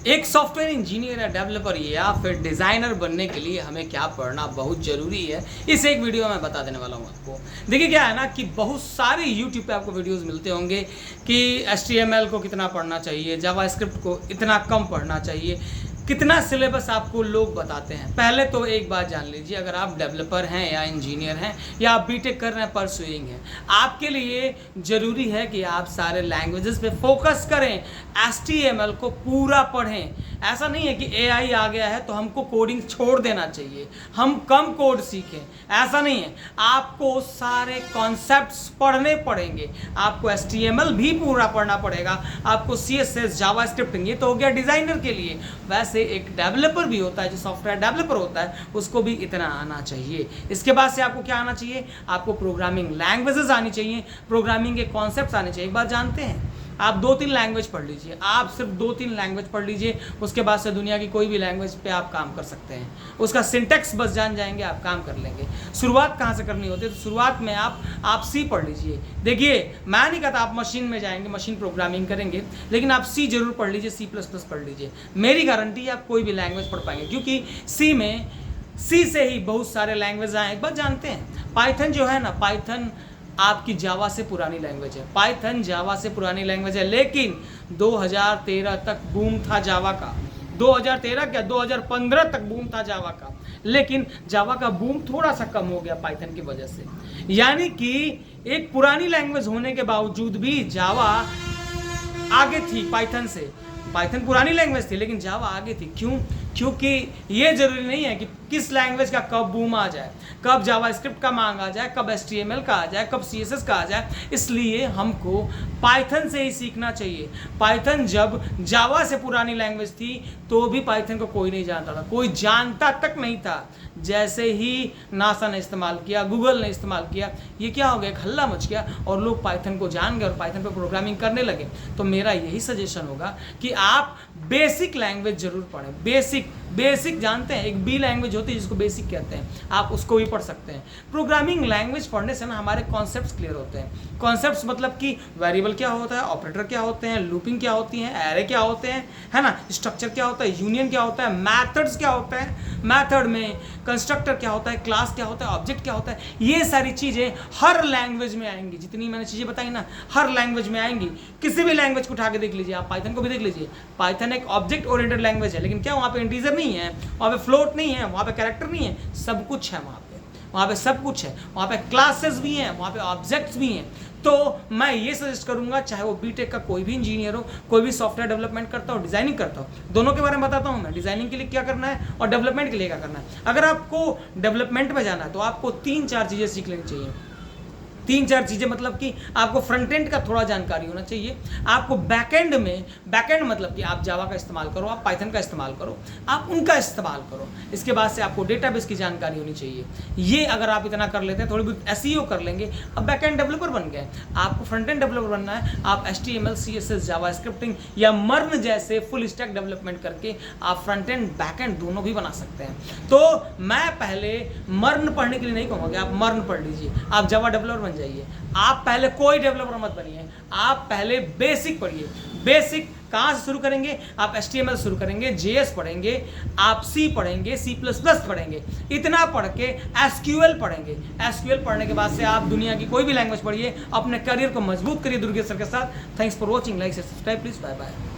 एक software engineer या developer या फिर डिज़ाइनर बनने के लिए हमें क्या पढ़ना बहुत ज़रूरी है, इस एक वीडियो में बता देने वाला हूँ आपको। देखिए क्या है ना कि बहुत सारे YouTube पे आपको वीडियोस मिलते होंगे कि HTML को कितना पढ़ना चाहिए, जावास्क्रिप्ट को इतना कम पढ़ना चाहिए, कितना सिलेबस आपको लोग बताते हैं। पहले तो एक बात जान लीजिए, अगर आप डेवलपर हैं या इंजीनियर हैं या आप बीटेक कर रहे हैं, परसुइंग हैं, आपके लिए ज़रूरी है कि आप सारे लैंग्वेजेस पे फोकस करें, HTML को पूरा पढ़ें। ऐसा नहीं है कि AI आ गया है तो हमको कोडिंग छोड़ देना चाहिए, हम कम कोड सीखें, ऐसा नहीं है। आपको सारे कॉन्सेप्ट्स पढ़ने पड़ेंगे, आपको HTML भी पूरा पढ़ना पड़ेगा, आपको CSS, जावास्क्रिप्ट, ये तो हो गया डिज़ाइनर के लिए। वैसे एक डेवलपर भी होता है, जो सॉफ्टवेयर डेवलपर होता है, उसको भी इतना आना चाहिए। इसके बाद से आपको क्या आना चाहिए? आपको प्रोग्रामिंग लैंग्वेजेस आनी चाहिए, प्रोग्रामिंग के कॉन्सेप्ट्स आने चाहिए। एक बात जानते हैं, आप 2-3 लैंग्वेज पढ़ लीजिए, आप सिर्फ 2-3 लैंग्वेज पढ़ लीजिए, उसके बाद से दुनिया की कोई भी लैंग्वेज पे आप काम कर सकते हैं। उसका सिंटेक्स बस जान जाएंगे, आप काम कर लेंगे। शुरुआत कहाँ से करनी होती है? तो शुरुआत में आप सी पढ़ लीजिए। देखिए, मैं नहीं कहता आप मशीन में जाएंगे, मशीन प्रोग्रामिंग करेंगे, लेकिन आप सी जरूर पढ़ लीजिए, C++ पढ़ लीजिए। मेरी गारंटी है आप कोई भी लैंग्वेज पढ़ पाएंगे, क्योंकि सी से ही बहुत सारे लैंग्वेज आए। एक बात जानते हैं, पाइथन जो है ना, पाइथन आपकी जावा से पुरानी लैंग्वेज है। पाइथन जावा से पुरानी लैंग्वेज है, लेकिन 2013 तक बूम था जावा का। 2013 क्या, 2015 तक बूम था जावा का, लेकिन जावा का बूम थोड़ा सा कम हो गया पाइथन की वजह से। यानी कि एक पुरानी लैंग्वेज होने के बावजूद भी जावा आगे थी पाइथन से। पाइथन पुरानी लैंग्वेज थी, लेकिन जावा आगे थी। क्यों? क्योंकि ये जरूरी नहीं है कि किस लैंग्वेज का कब बूम आ जाए, कब जावास्क्रिप्ट का मांग आ जाए, कब HTML का आ जाए, कब CSS का आ जाए। इसलिए हमको पाइथन से ही सीखना चाहिए। पाइथन जब जावा से पुरानी लैंग्वेज थी तो भी पाइथन को कोई नहीं जानता था, कोई जानता तक नहीं था। जैसे ही नासा ने इस्तेमाल किया, गूगल ने इस्तेमाल किया, ये क्या हो गया, एक हल्ला मच गया और लोग पाइथन को जान गए और पाइथन पर प्रोग्रामिंग करने लगे। तो मेरा यही सजेशन होगा कि आप बेसिक लैंग्वेज जरूर पढ़ें। बेसिक जानते हैं, एक B लैंग्वेज होती है जिसको बेसिक कहते हैं, आप उसको भी पढ़ सकते हैं। प्रोग्रामिंग लैंग्वेज पढ़ने से ना हमारे कॉन्सेप्ट्स क्लियर होते हैं। कॉन्सेप्ट्स मतलब कि वेरिएबल क्या होता है, ऑपरेटर क्या होते हैं, लूपिंग क्या होती है, एरे क्या होते हैं, है ना, स्ट्रक्चर क्या होता है, यूनियन क्या होता है, मैथड्स क्या होता है, मैथड में कंस्ट्रक्टर क्या होता है, क्लास क्या होता है, ऑब्जेक्ट क्या होता है। ये सारी चीज़ें हर लैंग्वेज में आएंगी। जितनी मैंने चीज़ें बताई ना, हर लैंग्वेज में आएंगी। किसी भी लैंग्वेज को उठा के देख लीजिए, आप पाइथन को भी देख लीजिए। पाइथन एक ऑब्जेक्ट ओरिएंटेड लैंग्वेज है, लेकिन क्या वहाँ पे इंटीजर नहीं है, वहाँ पे फ्लोट नहीं है, वहाँ पे कैरेक्टर नहीं है, सब कुछ है वहाँ पे सब कुछ है। वहाँ पे क्लासेस भी हैं, वहाँ पे ऑब्जेक्ट्स भी हैं। तो मैं ये सजेस्ट करूंगा, चाहे वो बीटेक का कोई भी इंजीनियर हो, कोई भी सॉफ्टवेयर डेवलपमेंट करता हो, डिजाइनिंग करता हो, दोनों के बारे में बताता हूँ मैं। डिजाइनिंग के लिए क्या करना है और डेवलपमेंट के लिए क्या करना है। अगर आपको डेवलपमेंट में जाना है तो आपको 3-4 चीज़ें सीख लेनी चाहिए। 3-4 चीज़ें मतलब कि आपको फ्रंट एंड का थोड़ा जानकारी होना चाहिए, आपको बैकएंड मतलब कि आप जावा का इस्तेमाल करो, आप पाइथन का इस्तेमाल करो, आप उनका इस्तेमाल करो। इसके बाद से आपको डेटाबेस की जानकारी होनी चाहिए। ये अगर आप इतना कर लेते हैं, थोड़ी बहुत SEO कर लेंगे, अब बैकएंड डेवलपर बन गए। आपको फ्रंट एंड डेवलपर बनना है, आप HTML, CSS, जावास्क्रिप्टिंग या मर्न जैसे फुल स्टैक डेवलपमेंट करके आप फ्रंट एंड बैकएंड दोनों भी बना सकते हैं। तो मैं पहले मर्न पढ़ने के लिए नहीं कहूँगा कि आप मर्न पढ़ लीजिए, आप जावा डेवलपर जाइए। आप पहले कोई डेवलपर मत बनिए, आप पहले बेसिक पढ़िए। बेसिक कहाँ से शुरू करेंगे? आप HTML शुरू करेंगे, JS पढ़ेंगे, आप C पढ़ेंगे, C++ पढ़ेंगे, इतना पढ़ के SQL पढ़ेंगे। SQL पढ़ने के बाद से आप दुनिया की कोई भी लैंग्वेज पढ़िए, अपने करियर को मजबूत करिए दुर्गेश सर के साथ। थैंक्स फॉर वॉचिंग, लाइक से सब्सक्राइब प्लीज, बाय बाय।